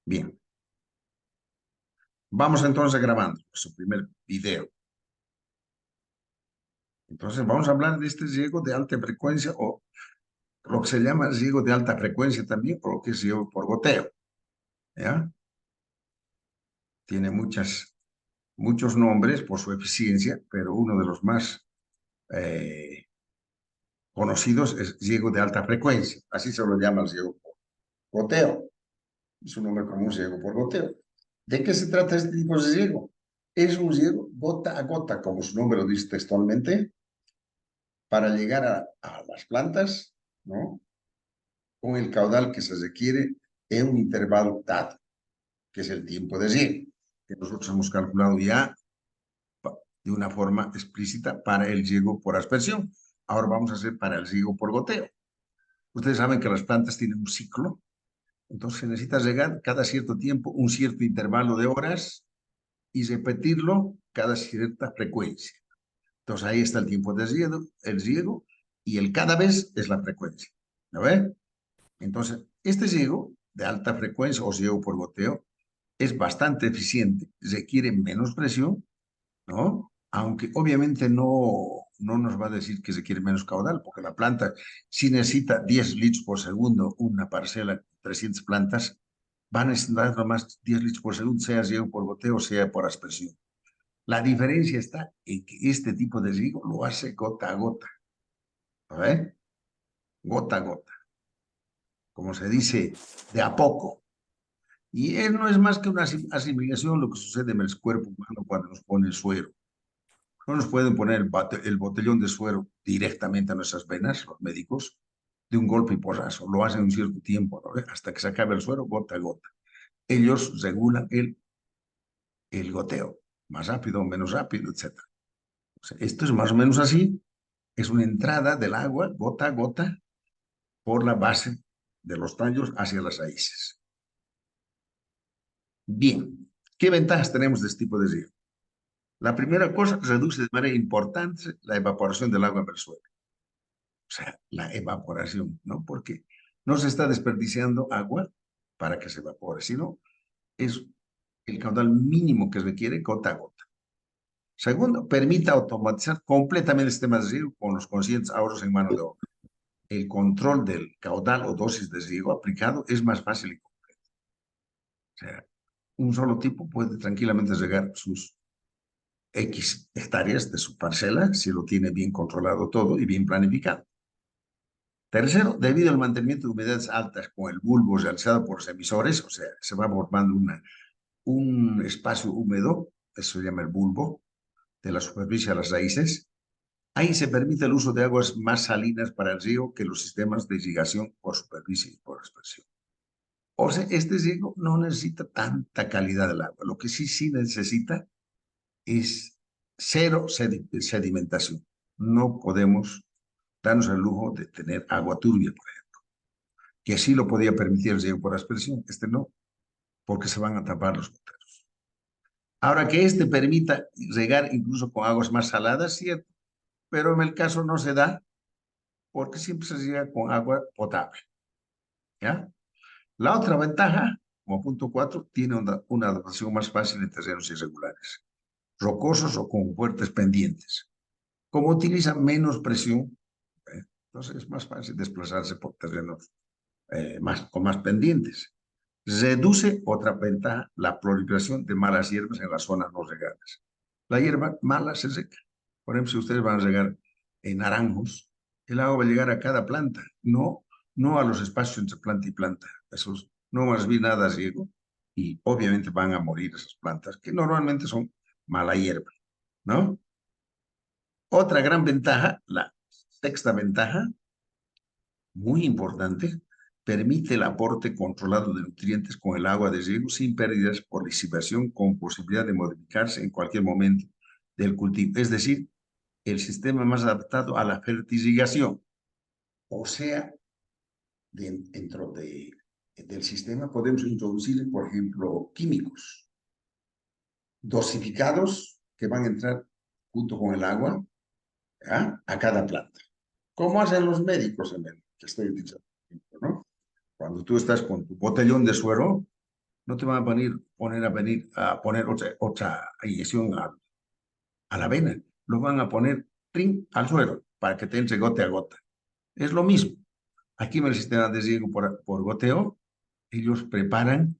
Bien, vamos entonces grabando su primer video. Entonces vamos a hablar de este riego de alta frecuencia o lo que se llama riego de alta frecuencia también, o lo que es riego por goteo. ¿Ya? Tiene muchos nombres por su eficiencia, pero uno de los más conocidos es riego de alta frecuencia. Así se lo llama el riego por goteo. Es un nombre común, riego por goteo. ¿De qué se trata este tipo de riego? Es un riego gota a gota, como su nombre lo dice textualmente, para llegar a las plantas, ¿no? Con el caudal que se requiere en un intervalo dado, que es el tiempo de riego, que nosotros hemos calculado ya de una forma explícita para el riego por aspersión. Ahora vamos a hacer para el riego por goteo. Ustedes saben que las plantas tienen un ciclo, entonces se necesita regar cada cierto tiempo, un cierto intervalo de horas y repetirlo cada cierta frecuencia. Entonces ahí está el tiempo de riego y el cada vez es la frecuencia. ¿No ve? Entonces, este riego de alta frecuencia o riego por goteo es bastante eficiente, requiere menos presión, ¿no? Aunque obviamente no nos va a decir que requiere menos caudal, porque la planta, si necesita 10 litros por segundo, una parcela de 300 plantas, van a necesitar nomás 10 litros por segundo, sea riego por goteo, sea por aspersión. La diferencia está en que este tipo de riego lo hace gota a gota, ¿no? Gota a gota, como se dice, de a poco. Y él no es más que una asimilación lo que sucede en el cuerpo humano cuando nos pone el suero. No nos pueden poner el botellón de suero directamente a nuestras venas, los médicos, de un golpe y porrazo. Lo hacen un cierto tiempo, ¿no? Hasta que se acabe el suero, gota a gota. Ellos regulan el goteo, más rápido o menos rápido, etc. O sea, esto es más o menos así. Es una entrada del agua, gota a gota, por la base de los tallos hacia las raíces. Bien, ¿qué ventajas tenemos de este tipo de riego? La primera cosa, reduce de manera importante la evaporación del agua en el suelo. O sea, la evaporación, ¿no? Porque no se está desperdiciando agua para que se evapore, sino es el caudal mínimo que requiere gota a gota. Segundo, permite automatizar completamente el sistema de riego con los conscientes ahorros en mano de obra. El control del caudal o dosis de riego aplicado es más fácil y completo. O sea, un solo tipo puede tranquilamente regar sus X hectáreas de su parcela si lo tiene bien controlado todo y bien planificado. Tercero, debido al mantenimiento de humedades altas con el bulbo realizado por los emisores, o sea, se va formando un espacio húmedo, eso se llama el bulbo, de la superficie a las raíces. Ahí se permite el uso de aguas más salinas para el riego que los sistemas de irrigación por superficie y por aspersión. O sea, este riego no necesita tanta calidad del agua. Lo que sí necesita es cero sedimentación. No podemos darnos el lujo de tener agua turbia, por ejemplo, que sí lo podía permitir el riego por aspersión. Este no, porque se van a tapar los goteros. Ahora que este permita regar incluso con aguas más saladas, cierto, pero en el caso no se da porque siempre se riega con agua potable. ¿Ya? La otra ventaja, como punto 4, tiene una adaptación más fácil en terrenos irregulares, rocosos o con fuertes pendientes. Como utiliza menos presión, entonces es más fácil desplazarse por terrenos con más pendientes. Reduce otra ventaja, la proliferación de malas hierbas en las zonas no regadas. La hierba mala se seca. Por ejemplo, si ustedes van a regar en naranjos, el agua va a llegar a cada planta, no a los espacios entre planta y planta. Esos no más bien nada riego y obviamente van a morir esas plantas, que normalmente son mala hierba, ¿no? Otra gran ventaja, la sexta ventaja, muy importante, permite el aporte controlado de nutrientes con el agua de riego sin pérdidas por disipación, con posibilidad de modificarse en cualquier momento del cultivo. Es decir, el sistema más adaptado a la fertilización. O sea, dentro del sistema podemos introducir, por ejemplo, químicos dosificados que van a entrar junto con el agua, ¿ya? A cada planta. ¿Cómo hacen los médicos en el que estoy utilizando, ¿no? Cuando tú estás con tu botellón de suero, no te van a poner otra inyección a la vena. Lo van a poner trin, al suelo para que te entre gota a gota. Es lo mismo. Aquí en el sistema de riego por goteo, ellos preparan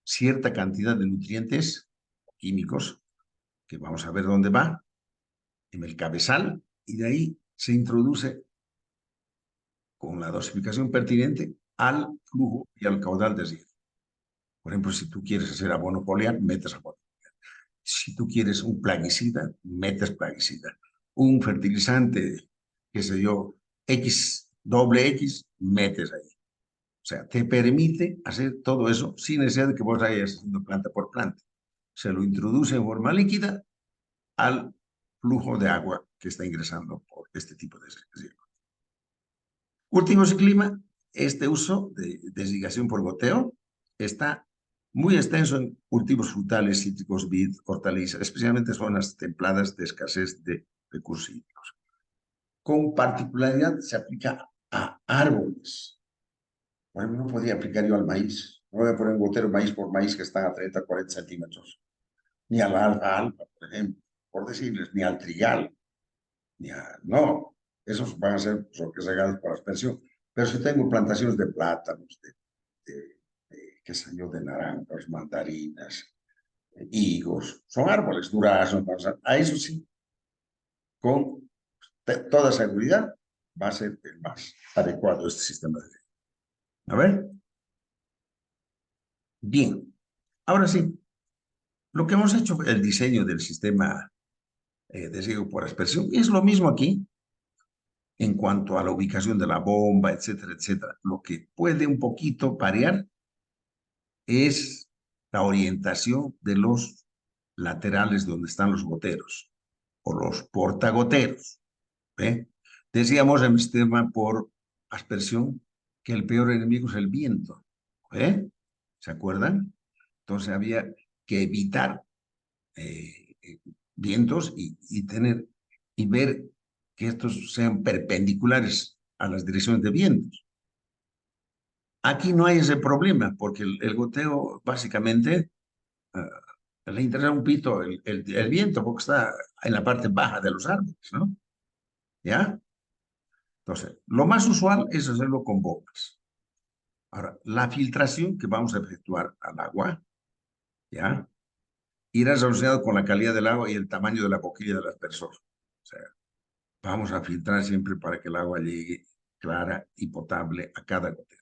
cierta cantidad de nutrientes químicos, que vamos a ver dónde va, en el cabezal, y de ahí se introduce con la dosificación pertinente al flujo y al caudal de riego. Por ejemplo, si tú quieres hacer abono foliar, metes abono. Si tú quieres un plaguicida, metes plaguicida. Un fertilizante, qué sé yo, X, doble X, metes ahí. O sea, te permite hacer todo eso sin necesidad de que vos vayas haciendo planta por planta. Se lo introduce en forma líquida al flujo de agua que está ingresando por este tipo de riego. Últimos y clima, este uso de irrigación por goteo está muy extenso en cultivos frutales, cítricos, vid, hortalizas, especialmente zonas templadas de escasez de recursos hídricos. Con particularidad se aplica a árboles. Por ejemplo, no podría aplicar yo al maíz. No voy a poner un gotero maíz por maíz que están a 30, 40 centímetros. Ni a la alfa, por ejemplo, por decirles, ni al trigal. No, esos van a ser regados por aspersión. Pero si tengo plantaciones de plátanos, qué sé yo, de naranjas, mandarinas, higos, son árboles, duraznos, a eso sí, con toda seguridad, va a ser el más adecuado este sistema de riego. A ver, bien, ahora sí, lo que hemos hecho, el diseño del sistema de riego por aspersión, es lo mismo aquí, en cuanto a la ubicación de la bomba, etcétera, etcétera. Lo que puede un poquito variar es la orientación de los laterales donde están los goteros o los portagoteros. ¿Ve? Decíamos en el sistema por aspersión que el peor enemigo es el viento. ¿Ve? ¿Se acuerdan? Entonces había que evitar vientos y ver que estos sean perpendiculares a las direcciones de vientos. Aquí no hay ese problema, porque el goteo básicamente le interesa un pito el viento, porque está en la parte baja de los árboles, ¿no? ¿Ya? Entonces, lo más usual es hacerlo con bombas. Ahora, la filtración que vamos a efectuar al agua, ¿ya? Irá relacionado con la calidad del agua y el tamaño de la boquilla del aspersor. O sea, vamos a filtrar siempre para que el agua llegue clara y potable a cada gotero.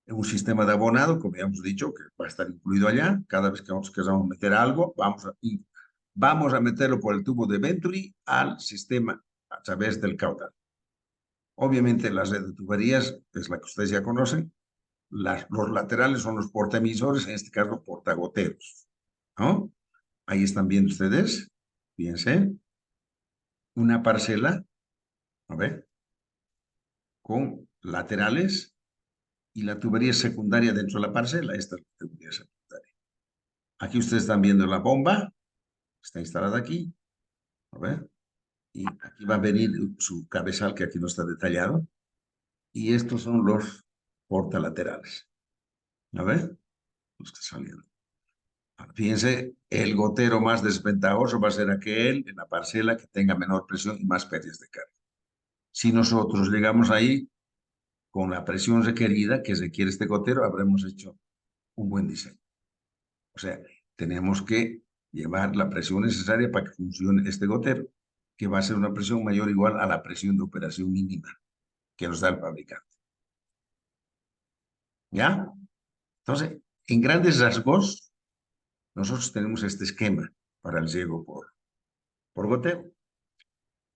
En un sistema de abonado, como ya hemos dicho, que va a estar incluido allá, cada vez que queramos meter algo, vamos a meterlo por el tubo de Venturi al sistema a través del caudal. Obviamente la red de tuberías es la que ustedes ya conocen, los laterales son los portaemisores, en este caso portagoteros, ¿no? Ahí están viendo ustedes, fíjense, una parcela, a ver, con laterales y la tubería secundaria dentro de la parcela. Esta es la tubería secundaria. Aquí ustedes están viendo la bomba, está instalada aquí, a ver, y aquí va a venir su cabezal que aquí no está detallado, y estos son los portalaterales, a ver, los que están saliendo. Fíjense, el gotero más desventajoso va a ser aquel en la parcela que tenga menor presión y más pérdidas de carga. Si nosotros llegamos ahí con la presión requerida que requiere este gotero, habremos hecho un buen diseño. O sea, tenemos que llevar la presión necesaria para que funcione este gotero, que va a ser una presión mayor o igual a la presión de operación mínima que nos da el fabricante. ¿Ya? Entonces, en grandes rasgos, nosotros tenemos este esquema para el riego por goteo.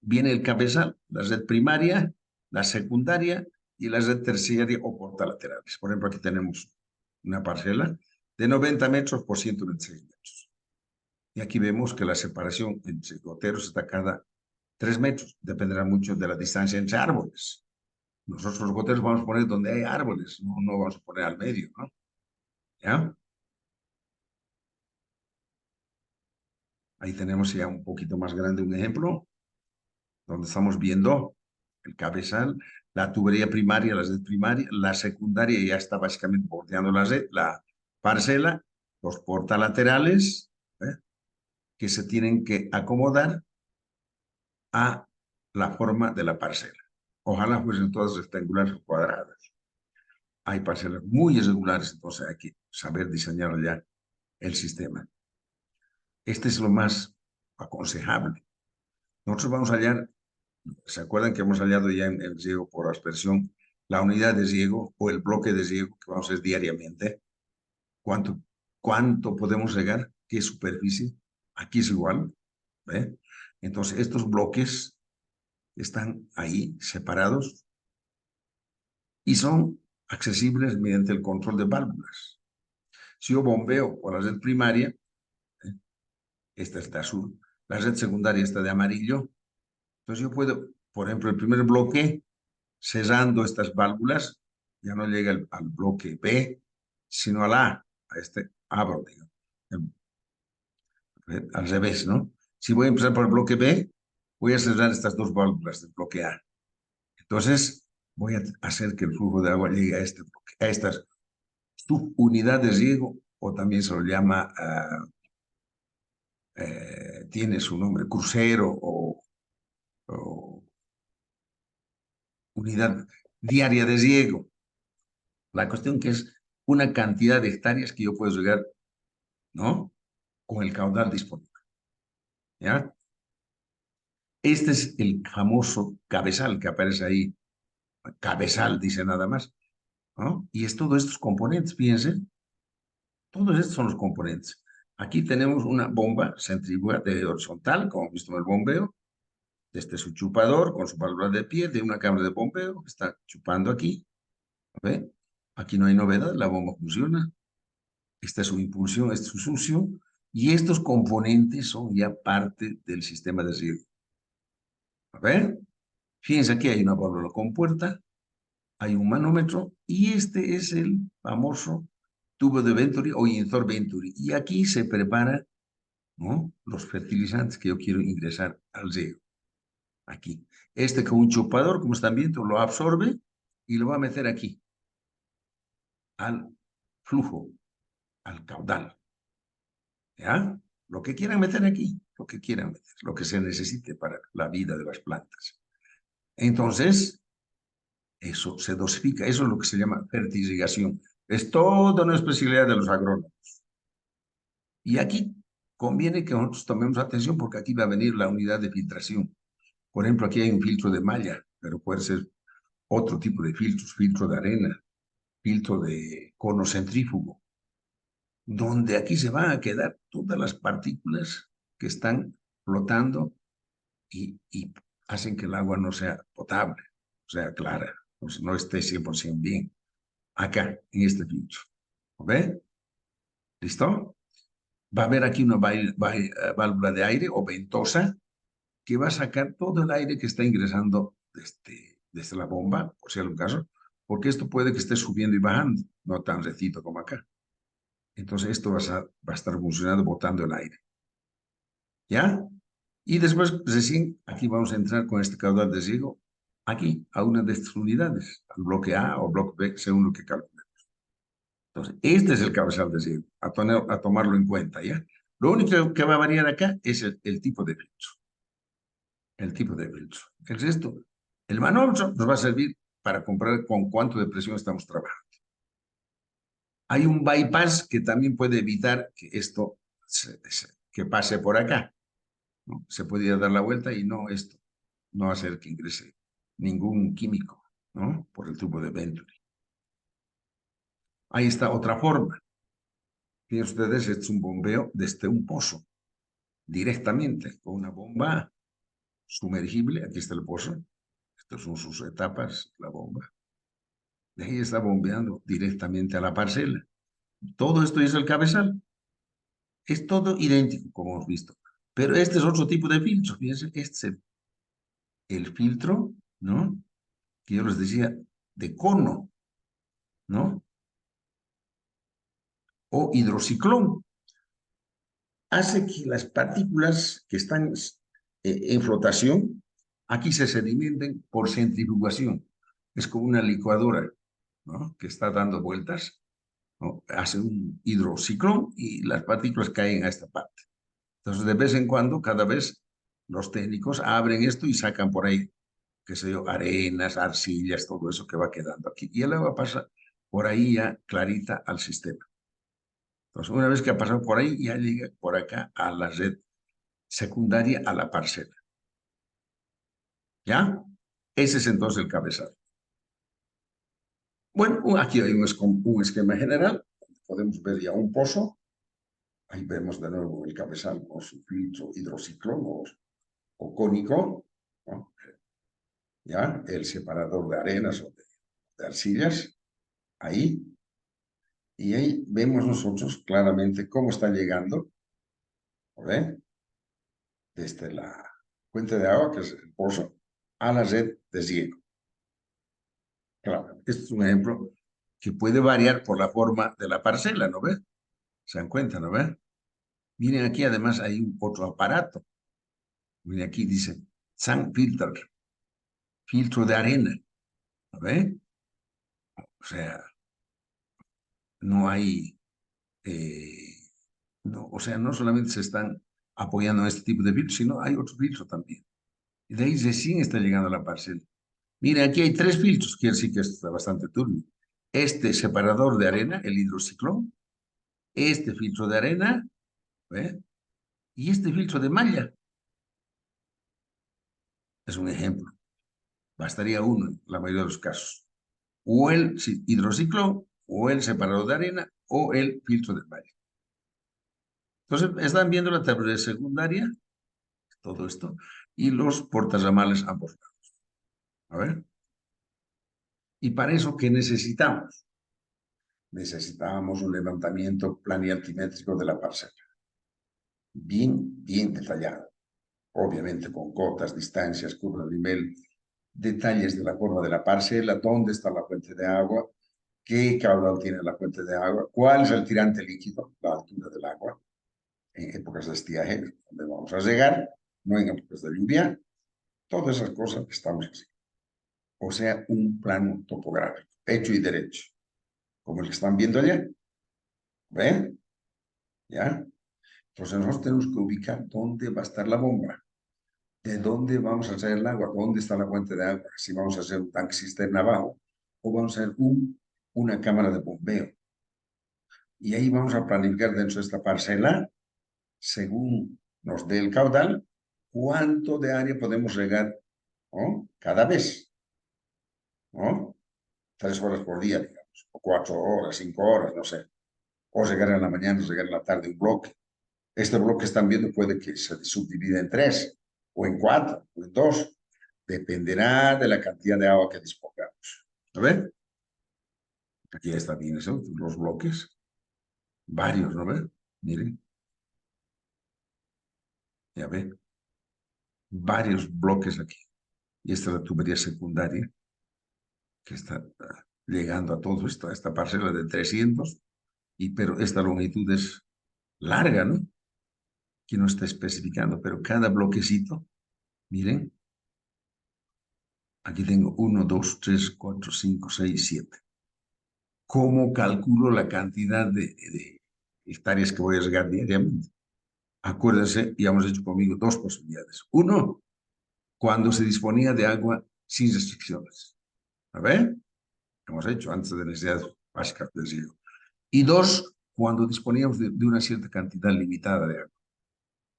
Viene el cabezal, la red primaria, la secundaria y la red terciaria o portalaterales. Por ejemplo, aquí tenemos una parcela de 90 metros por 126 metros. Y aquí vemos que la separación entre goteros está cada 3 metros. Dependerá mucho de la distancia entre árboles. Nosotros los goteros vamos a poner donde hay árboles, no vamos a poner al medio, ¿no? ¿Ya? Ahí tenemos ya un poquito más grande un ejemplo, donde estamos viendo el cabezal, la tubería primaria, la red primaria, la secundaria ya está básicamente bordeando la red, parcela, los portalaterales, ¿eh? Que se tienen que acomodar a la forma de la parcela. Ojalá fuesen todas rectangulares o cuadradas. Hay parcelas muy irregulares, entonces hay que saber diseñar ya el sistema. Este es lo más aconsejable. Nosotros vamos a hallar, ¿se acuerdan que hemos hallado ya en el riego por aspersión la unidad de riego o el bloque de riego que vamos a hacer diariamente? ¿Cuánto podemos regar? ¿Qué superficie? Aquí es igual. ¿Ve? Entonces, estos bloques están ahí separados y son accesibles mediante el control de válvulas. Si yo bombeo por la red primaria, ¿eh? Esta está azul, la red secundaria está de amarillo, entonces yo puedo, por ejemplo, el primer bloque, cerrando estas válvulas, ya no llega al bloque B, sino a la A, a este abro, digamos, al revés, ¿no? Si voy a empezar por el bloque B, voy a cerrar estas dos válvulas del bloque A. Entonces, voy a hacer que el flujo de agua llegue a este bloque, a estas subunidades de riego, o también se lo llama, tiene su nombre, crucero o unidad diaria de riego. La cuestión que es una cantidad de hectáreas que yo puedo regar, ¿no? Con el caudal disponible, ¿ya? Este es el famoso cabezal que aparece ahí. Cabezal dice nada más, ¿no? Y es todos estos componentes, fíjense, todos estos son los componentes. Aquí tenemos una bomba centrífuga de horizontal, como hemos visto en el bombeo. Este es su chupador con su válvula de pie de una cámara de bombeo que está chupando aquí. ¿Ve? Aquí no hay novedad, la bomba funciona. Esta es su impulsión, este es su succión. Y estos componentes son ya parte del sistema de riego. A ver, fíjense aquí hay una válvula compuerta, hay un manómetro y este es el famoso tubo de Venturi o injector Venturi. Y aquí se prepara, ¿no?, los fertilizantes que yo quiero ingresar al riego. Aquí. Este con un chupador, como están viendo, lo absorbe y lo va a meter aquí, al flujo, al caudal. ¿Ya? Lo que quieran meter aquí, lo que quieran meter, lo que se necesite para la vida de las plantas. Entonces, eso se dosifica, eso es lo que se llama fertirrigación. Es toda una especialidad de los agrónomos. Y aquí conviene que nosotros tomemos atención porque aquí va a venir la unidad de filtración. Por ejemplo, aquí hay un filtro de malla, pero puede ser otro tipo de filtros, filtro de arena, filtro de cono centrífugo, donde aquí se van a quedar todas las partículas que están flotando y hacen que el agua no sea potable, o sea, clara, no esté 100% bien. Acá, en este filtro. ¿Ve? ¿Listo? Va a haber aquí una válvula de aire o ventosa que va a sacar todo el aire que está ingresando desde la bomba, por si algún caso, porque esto puede que esté subiendo y bajando, no tan recito como acá. Entonces esto va a estar funcionando botando el aire. ¿Ya? Y después, recién, aquí vamos a entrar con este caudal de riego, aquí, a una de estas unidades, al bloque A o bloque B, según lo que calculemos. Entonces, este es el cabezal de riego, a tomarlo en cuenta, ¿ya? Lo único que va a variar acá es el tipo de filtro, el tipo de filtro. El resto, el manómetro nos va a servir para comprar con cuánto de presión estamos trabajando. Hay un bypass que también puede evitar que esto que pase por acá, ¿no? Se podría dar la vuelta y no esto, no hacer que ingrese ningún químico, ¿no?, por el tubo de Venturi. Ahí está otra forma. Fíjense ustedes, este es un bombeo desde un pozo, directamente, con una bomba sumergible. Aquí está el pozo. Estas son sus etapas, la bomba. De ahí está bombeando directamente a la parcela. Todo esto es el cabezal. Es todo idéntico, como hemos visto. Pero este es otro tipo de filtro. Fíjense, este es el filtro, ¿no?, que yo les decía, de cono, ¿no?, o hidrociclón. Hace que las partículas que están en flotación aquí se sedimenten por centrifugación. Es como una licuadora, ¿no?, que está dando vueltas ¿no? Hace un hidrociclón y las partículas caen a esta parte. Entonces, de vez en cuando, cada vez, los técnicos abren esto y sacan por ahí, qué sé yo, arenas, arcillas, todo eso que va quedando aquí. Y el agua pasa por ahí ya clarita al sistema. Entonces, una vez que ha pasado por ahí, ya llega por acá a la red secundaria, a la parcela. ¿Ya? Ese es entonces el cabezal. Bueno, aquí hay un esquema general. Podemos ver ya un pozo. Ahí vemos de nuevo el cabezal con su filtro hidrociclón o cónico, ¿no? Ya, el separador de arenas o de arcillas, ahí. Y ahí vemos nosotros claramente cómo está llegando, ¿ve? Desde la fuente de agua, que es el pozo, a la red de riego. Claro, este es un ejemplo que puede variar por la forma de la parcela, ¿no ve? ¿Se dan cuenta, no ve? Miren aquí, además, hay otro aparato. Miren aquí, dice sand filter, filtro de arena, ¿no ve? O sea, no hay, eh, no, o sea, no solamente se están apoyando en este tipo de filtros, sino hay otro filtro también. Y de ahí recién está llegando a la parcela. Mira, aquí hay tres filtros, quiere decir que esto está bastante turbio. Este separador de arena, el hidrociclón, este filtro de arena, ¿ve? Y este filtro de malla. Es un ejemplo. Bastaría uno en la mayoría de los casos. O el hidrociclón, o el separador de arena, o el filtro de malla. Entonces, están viendo la tabla secundaria, todo esto, y los portarramales ambos lados. A ver. ¿Y para eso qué necesitamos? Necesitábamos un levantamiento planialtimétrico de la parcela. Bien detallado. Obviamente con cotas, distancias, curva de nivel, detalles de la forma de la parcela, dónde está la fuente de agua, qué caudal tiene la fuente de agua, cuál es el tirante líquido, la altura del agua, en épocas de estiaje, donde vamos a llegar, no en épocas de lluvia, todas esas cosas que estamos haciendo. O sea, un plano topográfico, hecho y derecho, como el que están viendo allá. ¿Ven? ¿Ya? Entonces nosotros tenemos que ubicar dónde va a estar la bomba, de dónde vamos a traer el agua, dónde está la fuente de agua, si vamos a hacer un tanque cisterna abajo o vamos a hacer una cámara de bombeo. Y ahí vamos a planificar dentro de esta parcela, según nos dé el caudal, cuánto de área podemos regar, ¿no? Cada vez, ¿no? 3 horas por día, digamos, o 4 horas, 5 horas, no sé. O regar en la mañana, o regar en la tarde un bloque. Este bloque que están viendo puede que se subdivida en 3, o en 4, o en 2. Dependerá de la cantidad de agua que dispongamos. ¿A ver? Aquí están bien eso, los bloques. Varios, ¿no ve? Miren, ya ve. Varios bloques aquí. Y esta es la tubería secundaria que está llegando a todo esto, a esta parcela de 300, pero esta longitud es larga, ¿no? Aquí no está especificando, pero cada bloquecito, miren, aquí tengo 1, 2, 3, 4, 5, 6, 7. ¿Cómo calculo la cantidad de hectáreas que voy a regar diariamente? Acuérdense, ya hemos hecho conmigo dos posibilidades. Uno, cuando se disponía de agua sin restricciones. A ver, hemos hecho antes de necesidades básicas del riego. Y dos, cuando disponíamos de una cierta cantidad limitada de agua.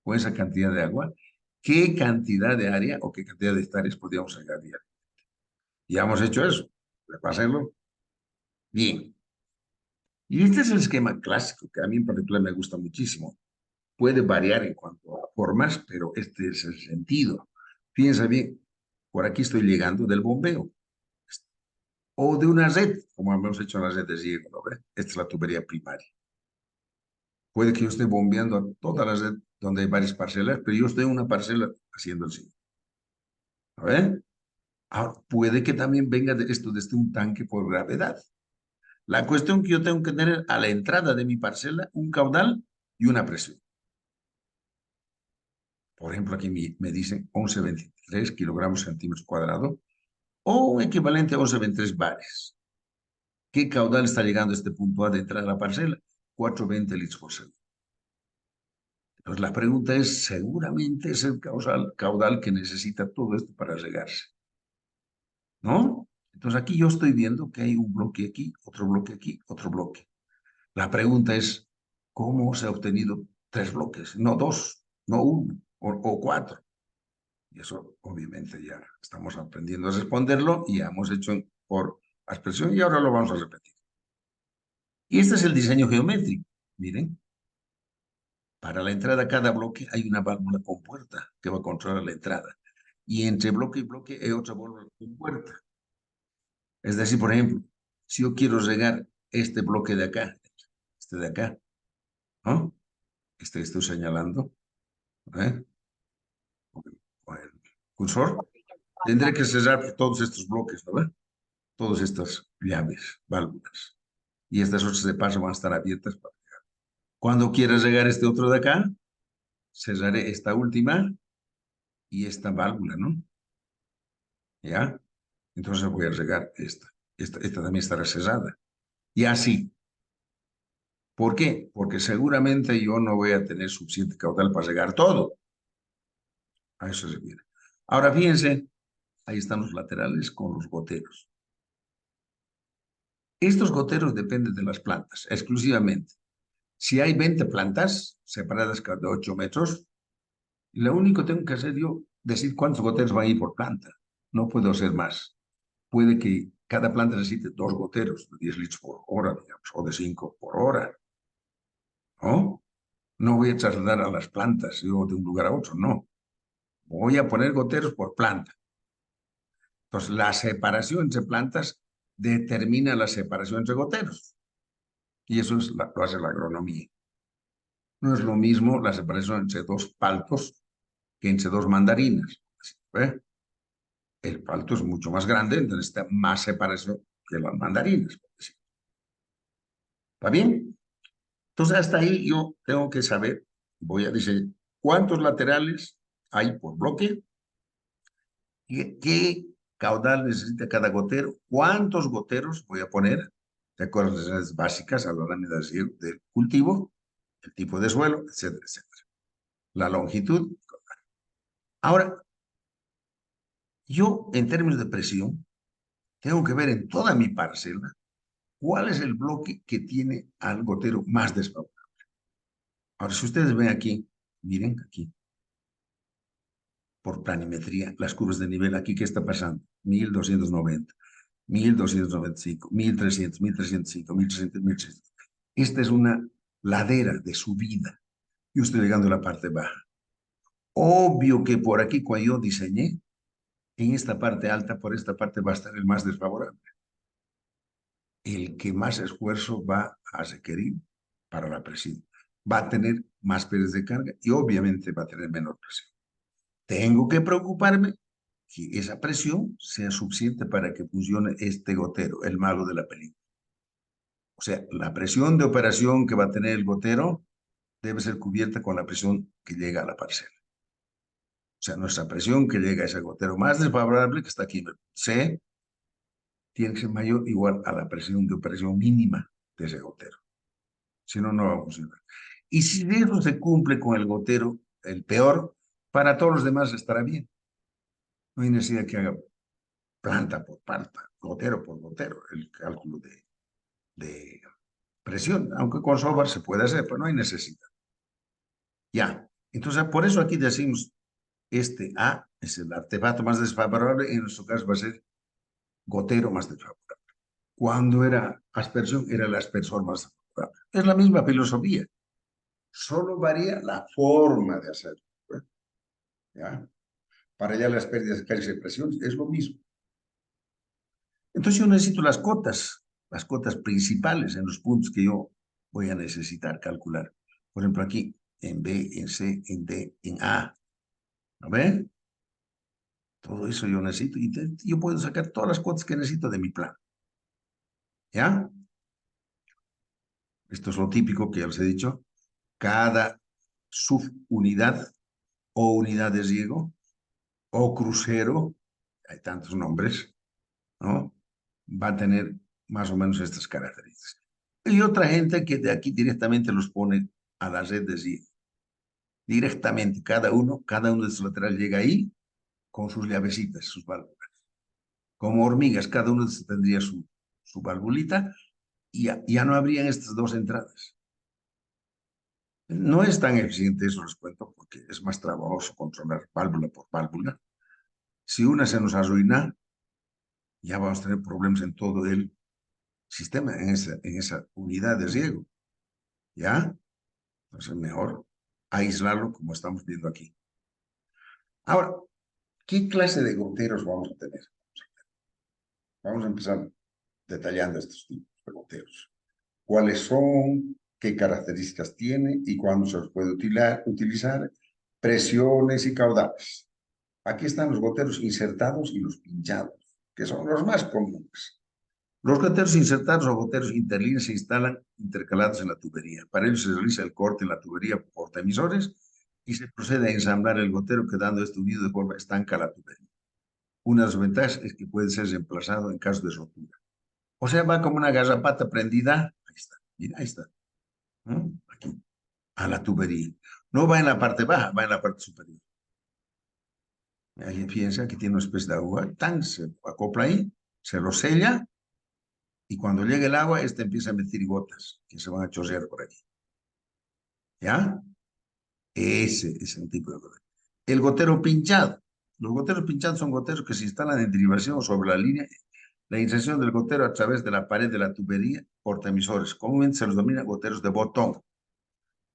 Con esa cantidad de agua, ¿qué cantidad de área o qué cantidad de hectáreas podíamos regar diariamente? Ya hemos hecho eso. Repásenlo. Bien. Y este es el esquema clásico que a mí en particular me gusta muchísimo. Puede variar en cuanto a formas, pero este es el sentido. Piensa bien, por aquí estoy llegando del bombeo o de una red, como hemos hecho en la red de riego, ¿no ve? Esta es la tubería primaria. Puede que yo esté bombeando a toda la red donde hay varias parcelas, pero yo estoy en una parcela haciendo el riego. ¿A ver? Ahora, puede que también venga de esto desde un tanque por gravedad. La cuestión que yo tengo que tener a la entrada de mi parcela un caudal y una presión. Por ejemplo, aquí me dicen 11,23 kilogramos centímetros cuadrados o un equivalente a 11,23 bares. ¿Qué caudal está llegando a este punto A de entrada a la parcela? 420 litros por segundo. Entonces la pregunta es, seguramente es el caudal que necesita todo esto para regarse, ¿no? Entonces aquí yo estoy viendo que hay un bloque aquí, otro bloque aquí, otro bloque. La pregunta es, ¿cómo se ha obtenido 3 bloques? No 2, no 1 o 4. Y eso obviamente ya estamos aprendiendo a responderlo y ya hemos hecho por expresión y ahora lo vamos a repetir. Y este es el diseño geométrico. Miren, para la entrada a cada bloque hay una válvula con puerta que va a controlar la entrada. Y entre bloque y bloque hay otra válvula con puerta. Es decir, por ejemplo, si yo quiero regar este bloque de acá, este de acá, ¿no? Este que estoy señalando, ¿eh? Con el cursor, tendré que cerrar todos estos bloques, ¿no? Todas estas llaves, válvulas. Y estas otras de paso van a estar abiertas. Cuando quieras llegar este otro de acá, cerraré esta última y esta válvula, ¿no? ¿Ya? Entonces voy a regar esta. Esta también estará cerrada. Y así. ¿Por qué? Porque seguramente yo no voy a tener suficiente caudal para regar todo. A eso se refiere. Ahora fíjense, ahí están los laterales con los goteros. Estos goteros dependen de las plantas, exclusivamente. Si hay 20 plantas separadas cada 8 metros, lo único que tengo que hacer yo, decir cuántos goteros van a ir por planta. No puedo hacer más. Puede que cada planta necesite 2 goteros de 10 litros por hora, digamos, o de 5 por hora, ¿no? No voy a trasladar a las plantas yo de un lugar a otro, no. Voy a poner goteros por planta. Entonces, la separación entre plantas determina la separación entre goteros. Y eso es lo hace la agronomía. No es lo mismo la separación entre 2 paltos que entre 2 mandarinas. ¿Ve? El palto es mucho más grande, entonces está más separación que las mandarinas. ¿Está bien? Entonces, hasta ahí yo tengo que saber, voy a decir, cuántos laterales hay por bloque, qué caudal necesita cada gotero, cuántos goteros voy a poner, de acuerdo a las necesidades básicas a la hora del cultivo, el tipo de suelo, etcétera, etcétera. La longitud. Ahora, yo en términos de presión, tengo que ver en toda mi parcela cuál es el bloque que tiene al gotero más desfavorable. Ahora, si ustedes ven aquí, miren aquí, por planimetría, las curvas de nivel, aquí, ¿qué está pasando? 1290, 1295, 1300, 1305, 1300, 1300. Esta es una ladera de subida. Yo estoy llegando a la parte baja. Obvio que por aquí, cuando yo diseñé, en esta parte alta, por esta parte va a estar el más desfavorable. El que más esfuerzo va a requerir para la presión. Va a tener más periodos de carga y obviamente va a tener menor presión. Tengo que preocuparme que esa presión sea suficiente para que funcione este gotero, el malo de la película. O sea, la presión de operación que va a tener el gotero debe ser cubierta con la presión que llega a la parcela. O sea, nuestra presión que llega a ese gotero más desfavorable que está aquí, C, tiene que ser mayor o igual a la presión de operación mínima de ese gotero. Si no, no va a funcionar. Y si eso se cumple con el gotero, el peor, para todos los demás estará bien. No hay necesidad que haga planta por planta, gotero por gotero, el cálculo de presión, aunque con software se puede hacer, pero no hay necesidad. Ya, entonces por eso aquí decimos, este A es el artefacto más desfavorable, en nuestro caso va a ser gotero más desfavorable. Cuando era aspersión, era el aspersor más desfavorable. Es la misma filosofía, solo varía la forma de hacerlo. ¿Ya? Para allá las pérdidas de carga y presión es lo mismo. Entonces yo necesito las cotas principales en los puntos que yo voy a necesitar calcular. Por ejemplo, aquí, en B, en C, en D, en A. ¿No ven? Todo eso yo necesito y yo puedo sacar todas las cotas que necesito de mi plan. ¿Ya? Esto es lo típico que ya les he dicho. Cada subunidad o unidad de riego o crucero, hay tantos nombres, ¿no? Va a tener más o menos estas características. Y otra gente que de aquí directamente los pone a la red de riego. Directamente, cada uno de sus laterales llega ahí con sus llavecitas, sus válvulas. Como hormigas, cada uno tendría su valvulita y ya no habrían estas dos entradas. No es tan eficiente eso, les cuento, porque es más trabajoso controlar válvula por válvula. Si una se nos arruina, ya vamos a tener problemas en todo el sistema, en esa unidad de riego. ¿Ya? Entonces, mejor aislarlo como estamos viendo aquí. Ahora, ¿qué clase de goteros vamos a tener? Vamos a empezar detallando estos tipos de goteros. ¿Cuáles son? ¿Qué características tiene? ¿Y cuándo se los puede utilizar? Presiones y caudales. Aquí están los goteros insertados y los pinchados, que son los más comunes. Los goteros insertados o goteros interlíneos se instalan intercalados en la tubería. Para ello se realiza el corte en la tubería por portaemisores y se procede a ensamblar el gotero quedando este unido de forma estanca a la tubería. Una de las ventajas es que puede ser reemplazado en caso de rotura. O sea, va como una garrapata prendida. Ahí está, mira, ahí está. ¿No? Aquí, a la tubería. No va en la parte baja, va en la parte superior. Ahí fíjense, aquí tiene una especie de agua, tan se acopla ahí, se lo sella y cuando llegue el agua, este empieza a emitir gotas que se van a chorrear por aquí. ¿Ya? Ese es el tipo de gotero. El gotero pinchado. Los goteros pinchados son goteros que se instalan en derivación sobre la línea. La inserción del gotero a través de la pared de la tubería, portaemisores. Comúnmente se los denomina goteros de botón.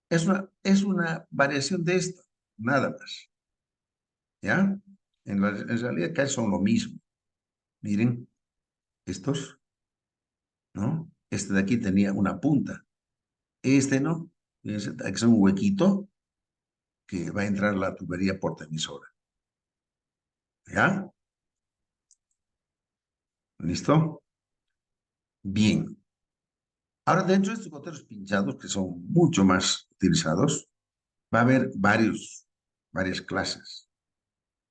Es una variación de esta, nada más. ¿Ya? En realidad casi son lo mismo. Miren, estos, ¿no? Este de aquí tenía una punta. Este no. Fíjense, aquí es un huequito que va a entrar la tubería portaemisora. ¿Ya? ¿Listo? Bien. Ahora, dentro de estos goteros pinchados, que son mucho más utilizados, va a haber varias clases.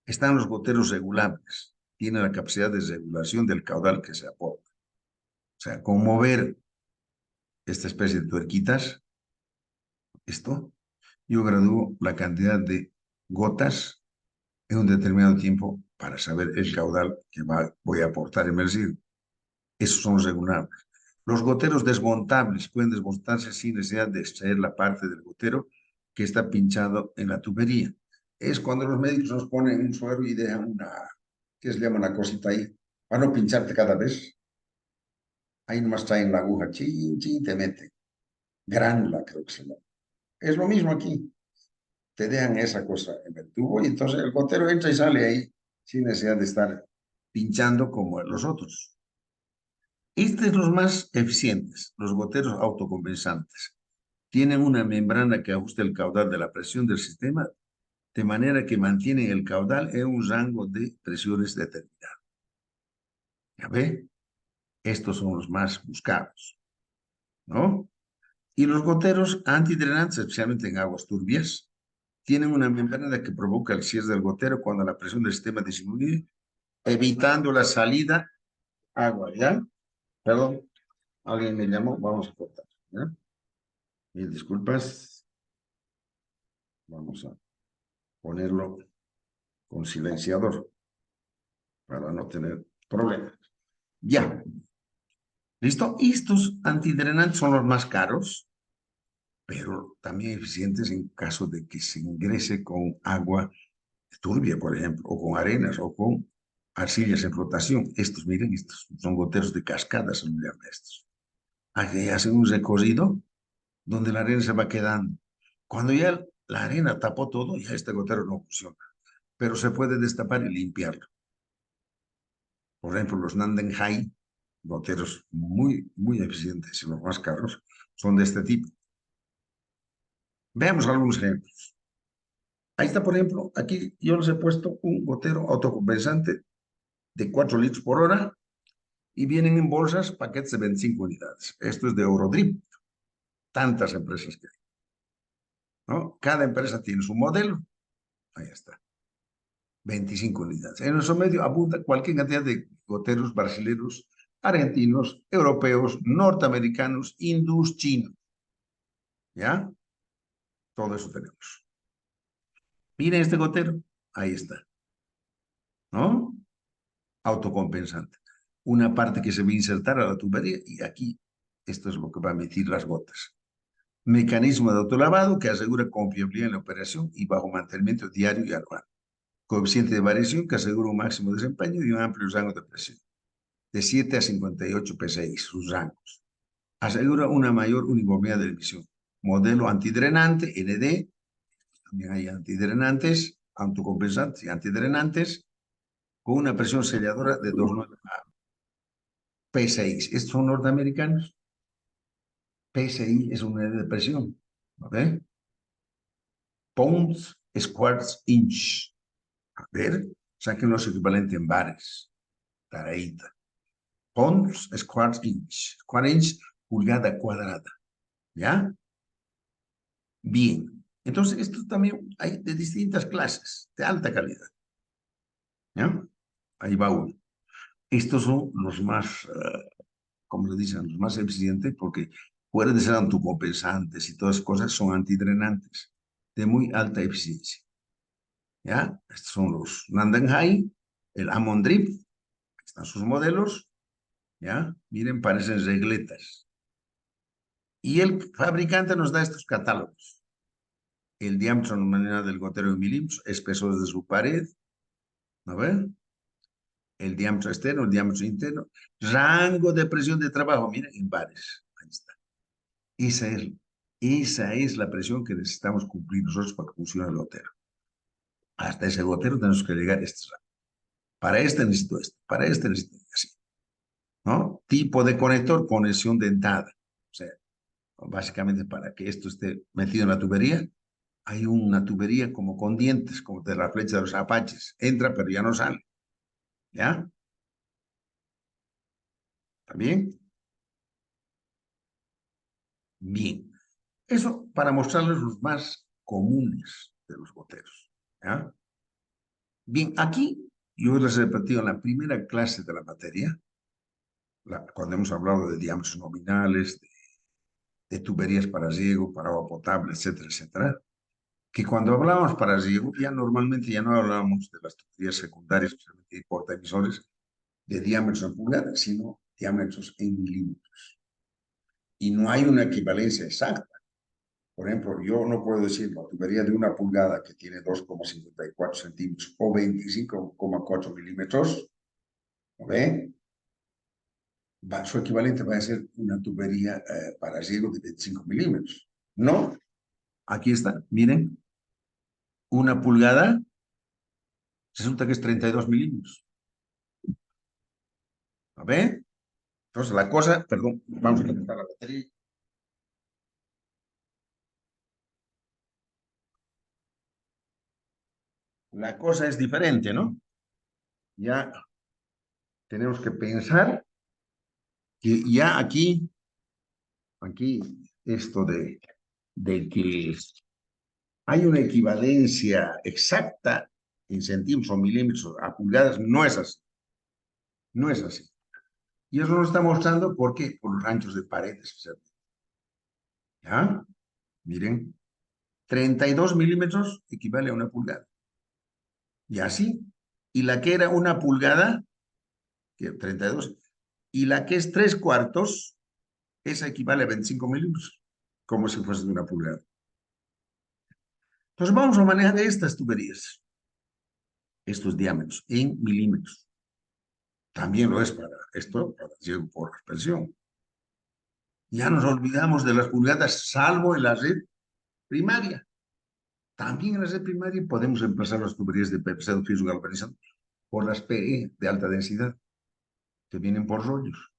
Están los goteros regulables. Tienen la capacidad de regulación del caudal que se aporta. O sea, con mover esta especie de tuerquitas, esto, yo gradúo la cantidad de gotas en un determinado tiempo para saber el caudal que voy a aportar en el residuo. Esos son los regulables. Los goteros desmontables pueden desmontarse sin necesidad de extraer la parte del gotero que está pinchado en la tubería. Es cuando los médicos nos ponen un suero y dejan ¿qué se llama? Una cosita ahí, para no pincharte cada vez. Ahí nomás traen la aguja, chin, chin, te meten. Gránula, creo que se llama. Es lo mismo aquí. Te dejan esa cosa en el tubo y entonces el gotero entra y sale ahí sin necesidad de estar pinchando como los otros. Estos son los más eficientes, los goteros autocompensantes. Tienen una membrana que ajusta el caudal de la presión del sistema de manera que mantienen el caudal en un rango de presiones determinado. ¿Ya ve? Estos son los más buscados, ¿no? Y los goteros antidrenantes, especialmente en aguas turbias, tienen una membrana que provoca el cierre del gotero cuando la presión del sistema disminuye, evitando la salida agua, ¿ya? Perdón, alguien me llamó, vamos a cortar, ¿ya? Mil disculpas, vamos a ponerlo con silenciador para no tener problemas. Ya, ¿listo? Y estos antidrenantes son los más caros, pero también eficientes en caso de que se ingrese con agua turbia, por ejemplo, o con arenas, o con arcillas en flotación. Estos, miren, estos son goteros de cascada, se llaman estos. Aquí hacen un recorrido donde la arena se va quedando. Cuando ya la arena tapó todo, ya este gotero no funciona, pero se puede destapar y limpiarlo. Por ejemplo, los Nandenhai, goteros muy, muy eficientes y los más caros, son de este tipo. Veamos algunos ejemplos. Ahí está, por ejemplo, aquí yo les he puesto un gotero autocompensante de 4 litros por hora y vienen en bolsas paquetes de 25 unidades. Esto es de Eurodrip, tantas empresas que hay, ¿no? Cada empresa tiene su modelo. Ahí está, 25 unidades. En nuestro medio abunda cualquier cantidad de goteros brasileños argentinos, europeos, norteamericanos, hindús, chinos. ¿Ya? Todo eso tenemos. Miren este gotero. Ahí está. ¿No? Autocompensante. Una parte que se va a insertar a la tubería y aquí esto es lo que va a emitir las gotas. Mecanismo de autolavado que asegura confiabilidad en la operación y bajo mantenimiento diario y anual. Coeficiente de variación que asegura un máximo desempeño y un amplio rango de presión. De 7 a 58 PSI, sus rangos. Asegura una mayor uniformidad de emisión. Modelo antidrenante, ND. También hay antidrenantes, autocompensantes y antidrenantes con una presión selladora de 2,9 P6. Estos son norteamericanos. PSI es una unidad de presión. ¿Ok? Pounds, squares, inch. A ver, saquen los equivalentes en bares. Tareita. Pounds, squares, inch. Square inch, pulgada cuadrada. ¿Ya? Bien. Entonces, esto también hay de distintas clases, de alta calidad. ¿Ya? Ahí va uno. Estos son los más, como le dicen, los más eficientes porque fuera de ser autocompensantes y todas esas cosas, son antidrenantes de muy alta eficiencia. ¿Ya? Estos son los Nandenhai, el Amondrip, están sus modelos, ¿ya? Miren, parecen regletas. Y el fabricante nos da estos catálogos. El diámetro nominal del gotero en milímetros, espesor de su pared, ¿no ven? El diámetro externo, el diámetro interno, rango de presión de trabajo, miren, en bares. Ahí está. Esa es la presión que necesitamos cumplir nosotros para que funcione el gotero. Hasta ese gotero tenemos que llegar a este rango. Para este necesito esto, para este necesito así. ¿No? Tipo de conector, conexión dentada. O sea, básicamente para que esto esté metido en la tubería, hay una tubería como con dientes, como de la flecha de los apaches. Entra, pero ya no sale. ¿Ya? ¿Está bien? Bien. Eso para mostrarles los más comunes de los goteros. ¿Ya? Bien, aquí yo les he repetido en la primera clase de la materia, cuando hemos hablado de diámetros nominales, de tuberías para riego, para agua potable, etcétera, etcétera, que cuando hablábamos para riego, ya normalmente ya no hablábamos de las tuberías secundarias, especialmente de portaemisores, de diámetros en pulgadas, sino diámetros en milímetros. Y no hay una equivalencia exacta. Por ejemplo, yo no puedo decir la tubería de una pulgada que tiene 2,54 centímetros o 25,4 milímetros, ¿no ve? Su equivalente va a ser una tubería para riego de 25 milímetros. No, aquí está, miren, una pulgada resulta que es 32 milímetros. ¿No ve? Entonces la cosa, perdón, vamos a conectar la batería. La cosa es diferente, ¿no? Ya tenemos que pensar que ya aquí esto de que hay una equivalencia exacta en centímetros o milímetros a pulgadas, no es así. No es así. Y eso nos está mostrando por qué, por los anchos de paredes. ¿Ya? Miren, 32 milímetros equivale a una pulgada. Y así. Y la que era una pulgada, que 32, y la que es 3/4, esa equivale a 25 milímetros, como si fuese de una pulgada. Entonces vamos a manejar estas tuberías, estos diámetros, en milímetros. También lo es para esto, para riego por aspersión. Ya nos olvidamos de las pulgadas, salvo en la red primaria. También en la red primaria podemos reemplazar las tuberías de PVC de piso galvanizado por las PE de alta densidad, que vienen por rollos.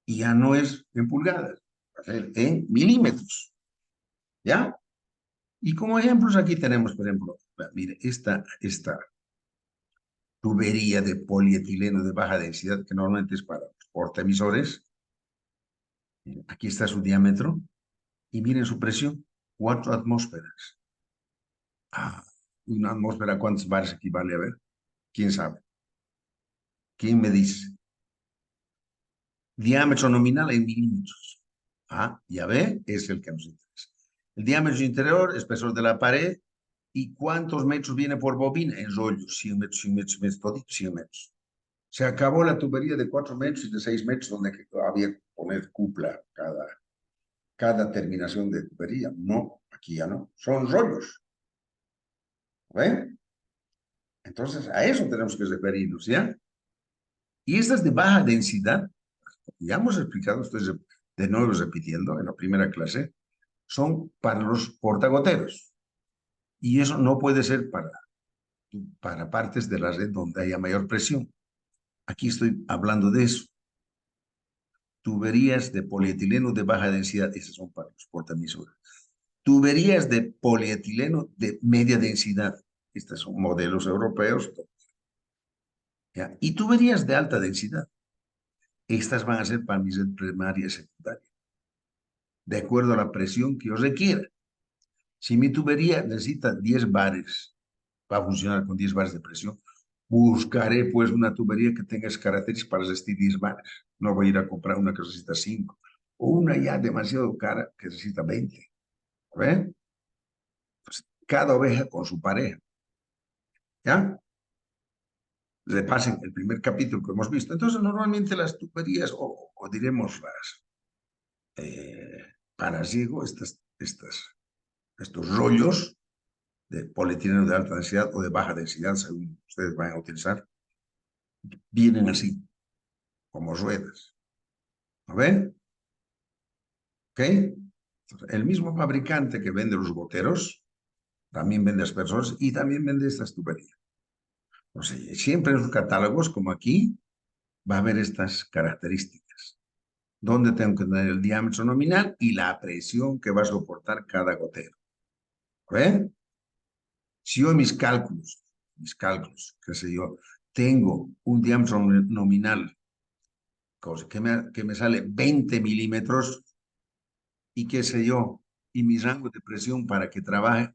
Y ya no es en pulgadas, va a ser en milímetros. ¿Ya? Y como ejemplos aquí tenemos, por ejemplo, mire, esta tubería de polietileno de baja densidad, que normalmente es para portaemisores. Aquí está su diámetro y miren su presión, 4 atmósferas. Ah, una atmósfera, ¿cuántos bares equivale? A ver, ¿quién sabe? ¿Quién me dice? Diámetro nominal en milímetros. Ah, ya ve, es el que nos interesa. El diámetro interior, espesor de la pared, ¿y cuántos metros viene por bobina? En rollos, 100 metros, 100 metros, 100 metros, todo, 100 metros. Se acabó la tubería de 4 metros y de 6 metros donde había que poner cupla cada terminación de tubería. No, aquí ya no. Son rollos. ¿Ven? Entonces, a eso tenemos que referirnos, ¿ya? Y estas de baja densidad, ya hemos explicado, estoy de nuevo repitiendo en la primera clase, son para los portagoteros. Y eso no puede ser para partes de la red donde haya mayor presión. Aquí estoy hablando de eso. Tuberías de polietileno de baja densidad, esas son para los portaemisoras. Tuberías de polietileno de media densidad, estos son modelos europeos, ¿ya? Y tuberías de alta densidad, estas van a ser para mi red primaria y secundaria, de acuerdo a la presión que yo requiera. Si mi tubería necesita 10 bares para funcionar con 10 bares de presión, buscaré pues una tubería que tenga esas características para resistir 10 bares. No voy a ir a comprar una que necesita 5 o una ya demasiado cara que necesita 20. ¿Ven? Pues cada oveja con su pareja. ¿Ya? Repasen el primer capítulo que hemos visto. Entonces, normalmente las tuberías, o diremos las para ciego, estos rollos de polietileno de alta densidad o de baja densidad, según ustedes vayan a utilizar, vienen así, como ruedas. ¿No ven? ¿Ok? Entonces, el mismo fabricante que vende los goteros, también vende aspersores y también vende estas tuberías. O sea, siempre en sus catálogos, como aquí, va a haber estas características, donde tengo que tener el diámetro nominal y la presión que va a soportar cada gotero. ¿Ven? Si yo en mis cálculos, qué sé yo, tengo un diámetro nominal que me sale 20 milímetros y qué sé yo, y mi rango de presión para que trabaje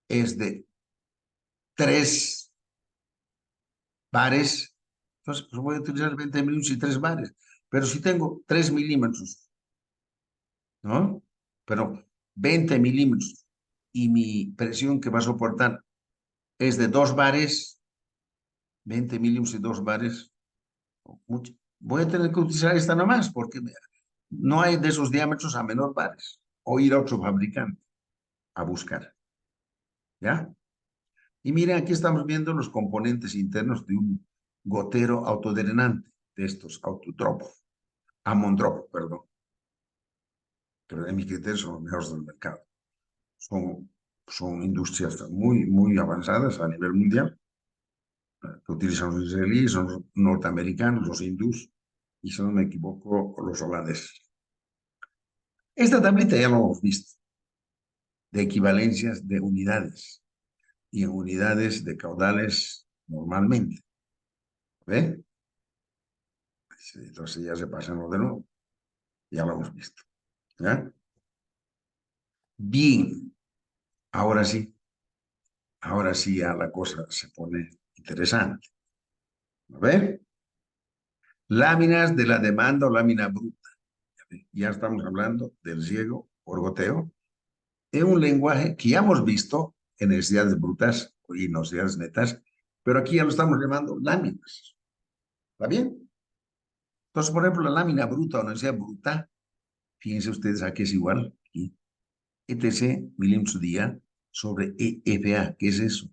es de 3 bares, entonces pues voy a utilizar 20 milímetros y 3 bares. Pero si tengo 3 milímetros, ¿no? Pero 20 milímetros y mi presión que va a soportar es de 2 bares, 20 milímetros y 2 bares, mucho. Voy a tener que utilizar esta nomás porque no hay de esos diámetros a menor bares. O ir a otro fabricante a buscar. ¿Ya? Y miren, aquí estamos viendo los componentes internos de un gotero autodrenante, de estos autodrop, Ammon Drop, perdón. Pero en mi criterio son los mejores del mercado. Son industrias muy, muy avanzadas a nivel mundial, que utilizan los israelíes, son los norteamericanos, los hindús, y si no me equivoco, los holandeses. Esta tablita ya lo hemos visto, de equivalencias de unidades, y en unidades de caudales normalmente. ¿Ve? Entonces ya se pasan de nuevo, ya lo hemos visto. ¿Ya? Bien, ahora sí ya la cosa se pone interesante. A ver, láminas de la demanda o lámina bruta. Ya estamos hablando del riego por goteo. Es un lenguaje que ya hemos visto en necesidades brutas y necesidades netas, pero aquí ya lo estamos llamando láminas. ¿Está bien? Entonces, por ejemplo, la lámina bruta o necesidad bruta, fíjense ustedes, aquí es igual. Aquí, ETC milímetros día sobre EFA. ¿Qué es eso?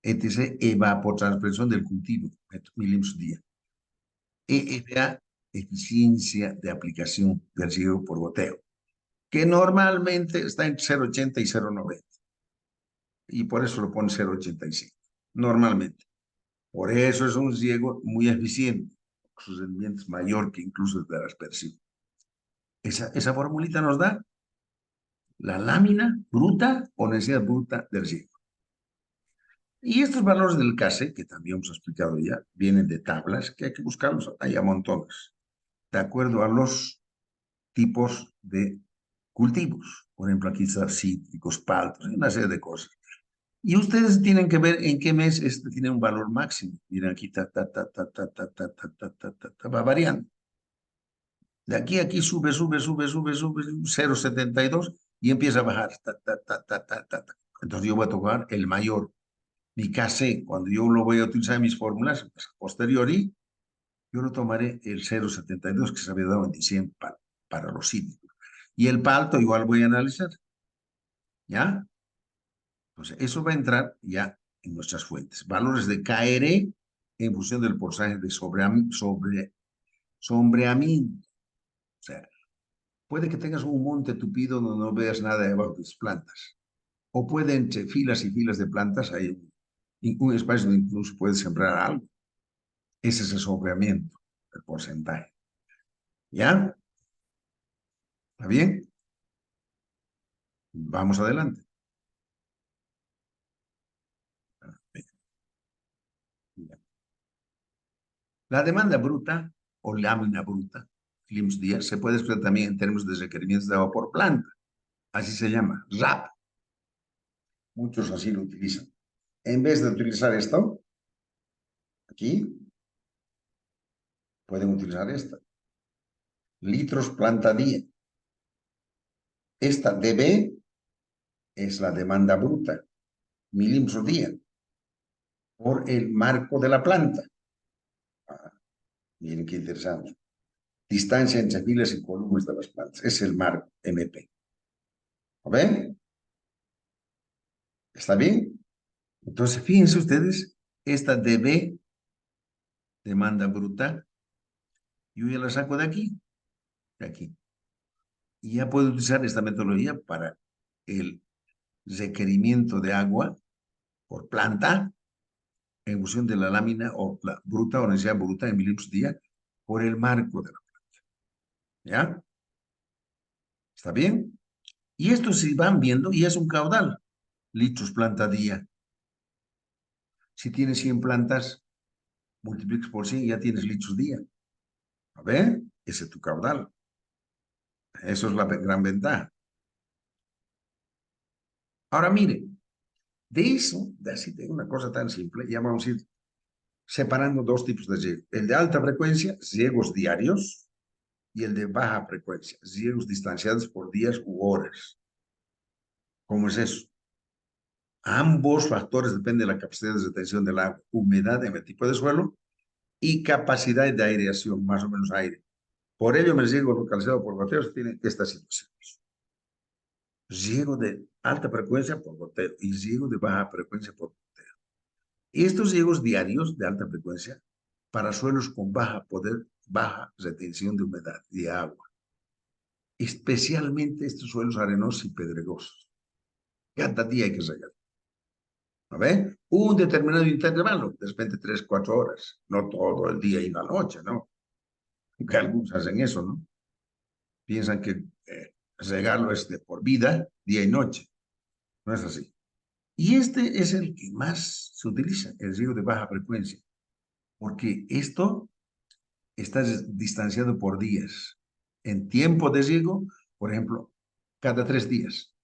ETC evapotranspiración del cultivo, milímetros día. EFA, eficiencia de aplicación del riego por goteo, que normalmente está entre 0,80 y 0,90. Y por eso lo pone 0,85, normalmente. Por eso es un riego muy eficiente. Su rendimiento es mayor que incluso el de la aspersión. Esa formulita nos da la lámina bruta o necesidad bruta del riego. Y estos valores del CASE, que también hemos explicado ya, vienen de tablas que hay que buscarlos, hay a montones, de acuerdo a los tipos de cultivos. Por ejemplo, aquí está cítricos, paltos, una serie de cosas. Y ustedes tienen que ver en qué mes este tiene un valor máximo. Miren aquí, va variando. De aquí a aquí sube, sube, sube, sube, sube, 0,72 y empieza a bajar. Ta, ta, ta, ta, ta, ta, ta. Entonces yo voy a tomar el mayor. Mi KC, cuando yo lo voy a utilizar en mis fórmulas, pues, posteriori, yo lo tomaré el 0,72 que se había dado en diciembre para los cítricos. Y el palto igual voy a analizar, ¿ya? Entonces, eso va a entrar ya en nuestras fuentes. Valores de KR en función del porcentaje de sombreamiento. O sea, puede que tengas un monte tupido donde no veas nada debajo de las plantas. O puede entre filas y filas de plantas hay un espacio donde incluso puedes sembrar algo. Ese es el sombreamiento, el porcentaje. ¿Ya? ¿Está bien? Vamos adelante. La demanda bruta o lámina bruta, Clims Díaz, se puede expresar también en términos de requerimientos de agua por planta. Así se llama, RAP. Muchos así lo utilizan. En vez de utilizar esto, aquí, pueden utilizar esta. Litros planta día. Esta DB es la demanda bruta, milímetros día, por el marco de la planta. Ah, miren qué interesante. Distancia entre filas y columnas de las plantas. Es el marco, MP. ¿Lo ven? ¿Está bien? Entonces, fíjense ustedes, esta DB, demanda bruta, yo ya la saco de aquí. Y ya puedo utilizar esta metodología para el requerimiento de agua por planta en función de la lámina o la bruta o necesidad bruta en milímetros día por el marco de la planta. ¿Ya? ¿Está bien? Y esto si van viendo, y es un caudal, litros planta día. Si tienes 100 plantas, multiplicas por 100 y ya tienes litros día. A ver, ese es tu caudal. Eso es la gran ventaja. Ahora mire, de eso, de así de una cosa tan simple, ya vamos a ir separando dos tipos de riego. El de alta frecuencia, riegos diarios, y el de baja frecuencia, riegos distanciados por días u horas. ¿Cómo es eso? Ambos factores dependen de la capacidad de retención del agua, humedad en el tipo de suelo y capacidad de aireación, más o menos aire. Por ello, el riego localizado por goteos tiene estas situaciones. Riego de alta frecuencia por goteo y riego de baja frecuencia por goteo. Estos riegos diarios de alta frecuencia para suelos con baja retención de humedad y agua, especialmente estos suelos arenosos y pedregosos. Cada día hay que regar. ¿No ve? Un determinado intervalo, de repente 3, 4 horas, no todo el día y la noche, ¿no? Que algunos hacen eso, ¿no? Piensan que regarlo es de por vida, día y noche. No es así. Y este es el que más se utiliza, el riego de baja frecuencia, porque esto está distanciado por días. En tiempo de riego, por ejemplo, cada 3 días.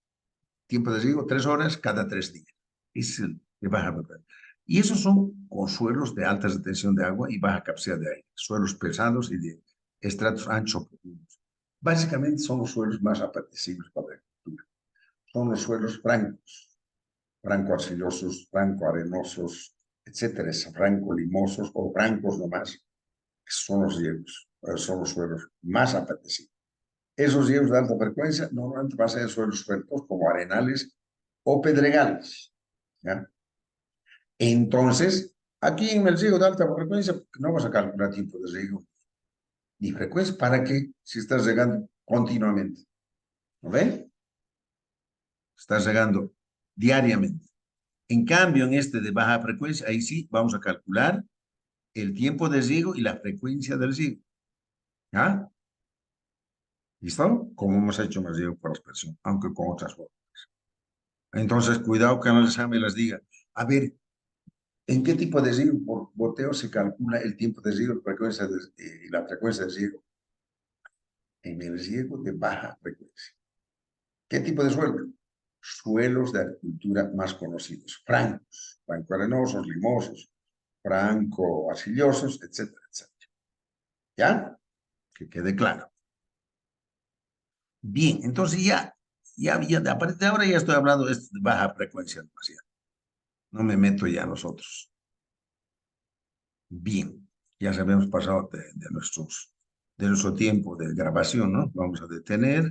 Tiempo de riego, 3 horas cada 3 días. Es el de baja frecuencia. Y esos son con suelos de alta retención de agua y baja capacidad de aire, suelos pesados y de estratos anchos profundos. Básicamente son los suelos más apetecibles para la agricultura. Son los suelos francos, franco-arcillosos, franco-arenosos, etcétera, franco-limosos o francos nomás. Son los hielos, son los suelos más apetecibles. Esos hielos de alta frecuencia normalmente van a ser suelos sueltos como arenales o pedregales. ¿Ya? Entonces, aquí en el riego de alta frecuencia no vas a calcular tiempo de riego ni frecuencia para que si estás regando continuamente. ¿No ven? Estás regando diariamente. En cambio, en este de baja frecuencia, ahí sí vamos a calcular el tiempo de riego y la frecuencia del riego. ¿Ya? ¿Listo? Como hemos hecho más riego por aspersión, aunque con otras formas. Entonces, cuidado que no les examen les diga, a ver, ¿en qué tipo de riego por goteo se calcula el tiempo de riego y la frecuencia de riego? En el riego de baja frecuencia. ¿Qué tipo de suelo? Suelos de agricultura más conocidos, francos, franco-arenosos, limosos, franco-arcillosos, etcétera, etcétera. ¿Ya? Que quede claro. Bien, entonces a partir de ahora ya estoy hablando de baja frecuencia demasiado. No me meto ya a los otros. Bien, ya se habíamos pasado de nuestro tiempo de grabación, ¿no? Vamos a detener.